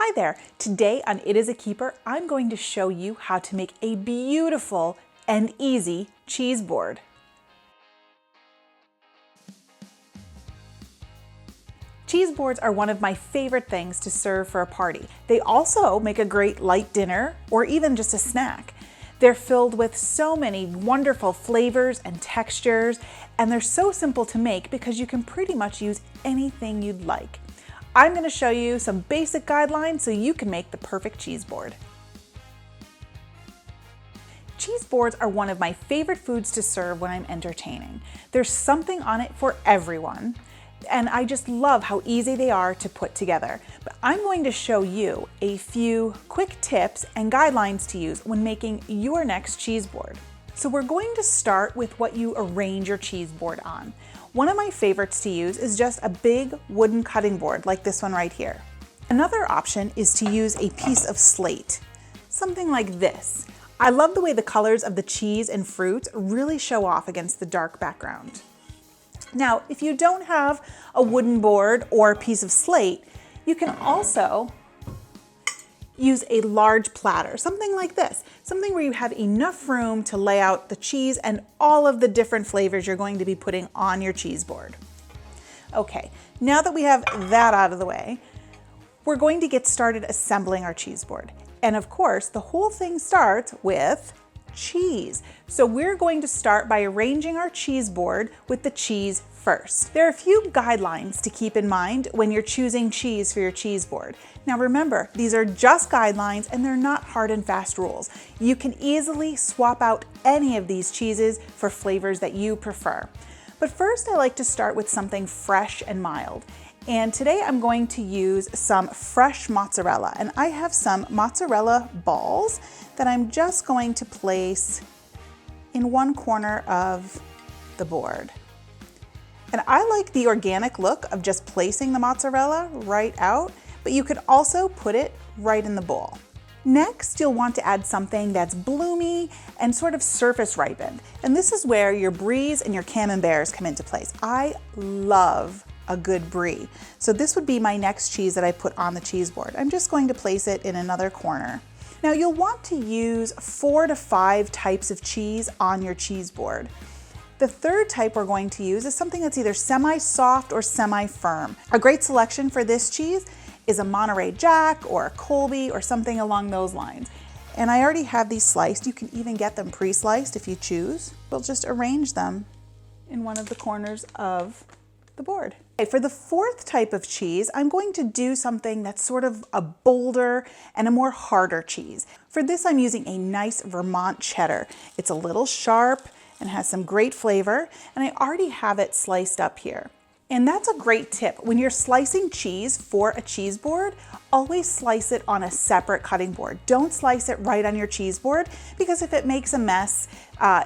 Hi there. Today on It Is a Keeper, I'm going to show you how to make a beautiful and easy cheese board. Cheese boards are one of my favorite things to serve for a party. They also make a great light dinner or even just a snack. They're filled with so many wonderful flavors and textures, and they're so simple to make because you can pretty much use anything you'd like. I'm going to show you some basic guidelines so you can make the perfect cheese board. Cheese boards are one of my favorite foods to serve when I'm entertaining. There's something on it for everyone, and I just love how easy they are to put together. But I'm going to show you a few quick tips and guidelines to use when making your next cheese board. So we're going to start with what you arrange your cheese board on. One of my favorites to use is just a big wooden cutting board like this one right here. Another option is to use a piece of slate, something like this. I love the way the colors of the cheese and fruits really show off against the dark background. Now, if you don't have a wooden board or a piece of slate, you can also use a large platter, something like this, something where you have enough room to lay out the cheese and all of the different flavors you're going to be putting on your cheese board. Okay, now that we have that out of the way, we're going to get started assembling our cheese board. And of course, the whole thing starts with cheese. So we're going to start by arranging our cheese board with the cheese first. There are a few guidelines to keep in mind when you're choosing cheese for your cheese board. Now remember, these are just guidelines and they're not hard and fast rules. You can easily swap out any of these cheeses for flavors that you prefer. But first I like to start with something fresh and mild. And today I'm going to use some fresh mozzarella, and I have some mozzarella balls that I'm just going to place in one corner of the board. And I like the organic look of just placing the mozzarella right out, but you could also put it right in the bowl. Next, you'll want to add something that's bloomy and sort of surface ripened. And this is where your Bries and your Camemberts come into place. I love a good Brie. So this would be my next cheese that I put on the cheese board. I'm just going to place it in another corner. Now you'll want to use 4 to 5 types of cheese on your cheese board. The third type we're going to use is something that's either semi-soft or semi-firm. A great selection for this cheese is a Monterey Jack or a Colby or something along those lines. And I already have these sliced. You can even get them pre-sliced if you choose. We'll just arrange them in one of the corners of the board. Okay, for the fourth type of cheese, I'm going to do something that's sort of a bolder and a more harder cheese. For this, I'm using a nice Vermont Cheddar. It's a little sharp and has some great flavor, and I already have it sliced up here. And that's a great tip. When you're slicing cheese for a cheese board, always slice it on a separate cutting board. Don't slice it right on your cheese board, because if it makes a mess,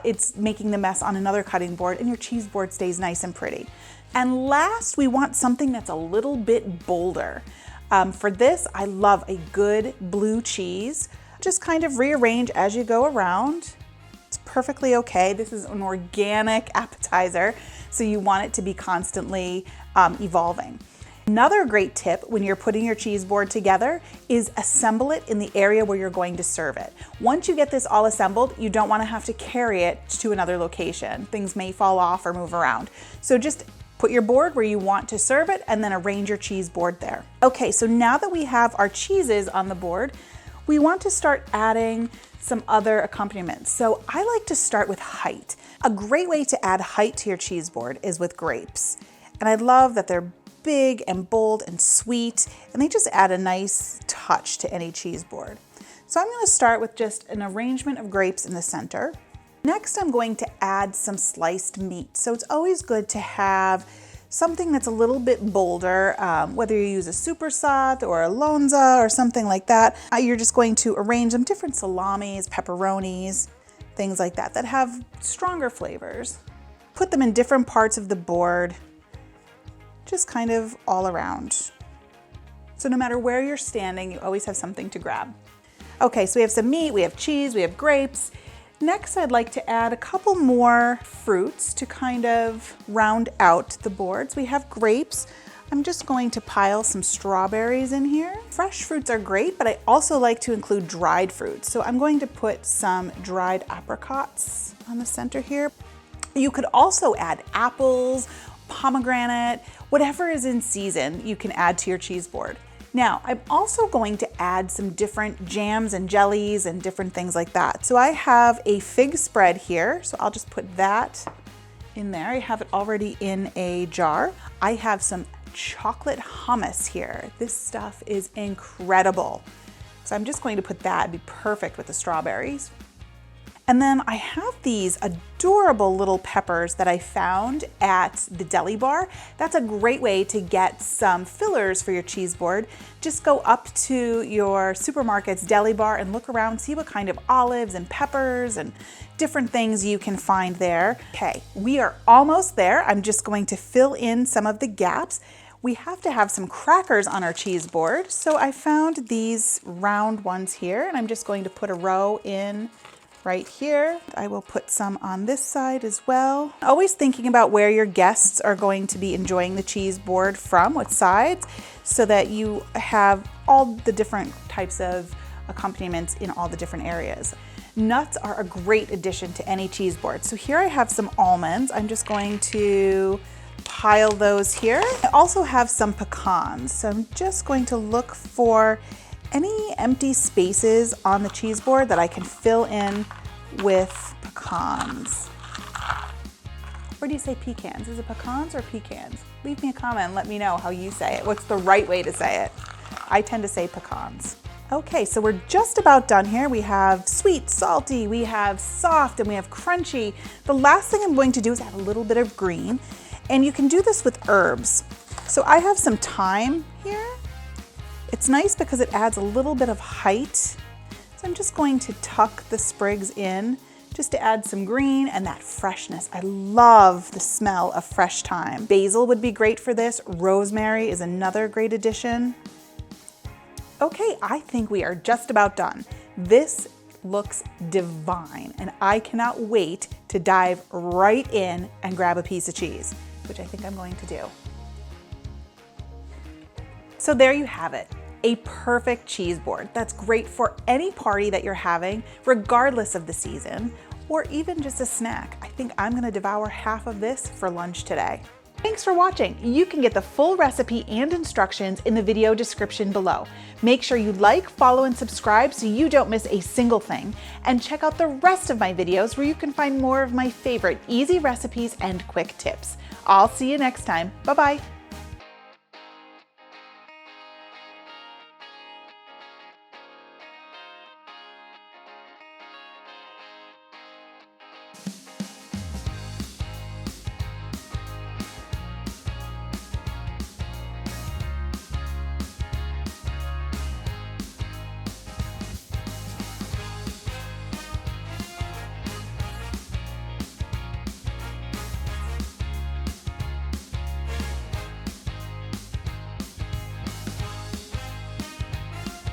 it's making the mess on another cutting board and your cheese board stays nice and pretty. And last, we want something that's a little bit bolder. For this, I love a good blue cheese. Just kind of rearrange as you go around. It's perfectly okay. This is an organic appetizer, so you want it to be constantly evolving. Another great tip when you're putting your cheese board together is assemble it in the area where you're going to serve it. Once you get this all assembled, you don't want to have to carry it to another location. Things may fall off or move around. So just put your board where you want to serve it and then arrange your cheese board there. Okay, so now that we have our cheeses on the board, we want to start adding some other accompaniments. So I like to start with height. A great way to add height to your cheese board is with grapes. And I love that they're big and bold and sweet, and they just add a nice touch to any cheese board. So I'm going to start with just an arrangement of grapes in the center. Next, I'm going to add some sliced meat. So it's always good to have something that's a little bit bolder, whether you use a Soppressata or a Lonza or something like that. You're just going to arrange them, different salamis, pepperonis, things like that, that have stronger flavors. Put them in different parts of the board, just kind of all around. So no matter where you're standing, you always have something to grab. Okay, so we have some meat, we have cheese, we have grapes. Next, I'd like to add a couple more fruits to kind of round out the boards. We have grapes. I'm just going to pile some strawberries in here. Fresh fruits are great, but I also like to include dried fruits. So I'm going to put some dried apricots on the center here. You could also add apples, pomegranate, whatever is in season you can add to your cheese board. Now, I'm also going to add some different jams and jellies and different things like that. So I have a fig spread here, so I'll just put that in there. I have it already in a jar. I have some chocolate hummus here. This stuff is incredible. So I'm just going to put that, it'd be perfect with the strawberries. And then I have these adorable little peppers that I found at the deli bar. That's a great way to get some fillers for your cheese board. Just go up to your supermarket's deli bar and look around, see what kind of olives and peppers and different things you can find there. Okay, we are almost there. I'm just going to fill in some of the gaps. We have to have some crackers on our cheese board. So I found these round ones here, and I'm just going to put a row in right here. I will put some on this side as well. Always thinking about where your guests are going to be enjoying the cheese board from, what sides, so that you have all the different types of accompaniments in all the different areas. Nuts are a great addition to any cheese board. So here I have some almonds. I'm just going to pile those here. I also have some pecans. So I'm just going to look for any empty spaces on the cheese board that I can fill in with pecans. Or do you say pecans? Is it pecans or pecans? Leave me a comment and let me know how you say it. What's the right way to say it? I tend to say pecans. Okay, so we're just about done here. We have sweet, salty, we have soft, and we have crunchy. The last thing I'm going to do is add a little bit of green, and you can do this with herbs. So I have some thyme here. It's nice because it adds a little bit of height. So I'm just going to tuck the sprigs in just to add some green and that freshness. I love the smell of fresh thyme. Basil would be great for this. Rosemary is another great addition. Okay, I think we are just about done. This looks divine, and I cannot wait to dive right in and grab a piece of cheese, which I think I'm going to do. So there you have it. A perfect cheese board that's great for any party that you're having, regardless of the season, or even just a snack. I think I'm gonna devour half of this for lunch today. Thanks for watching. You can get the full recipe and instructions in the video description below. Make sure you like, follow, and subscribe so you don't miss a single thing. And check out the rest of my videos where you can find more of my favorite easy recipes and quick tips. I'll see you next time. Bye-bye.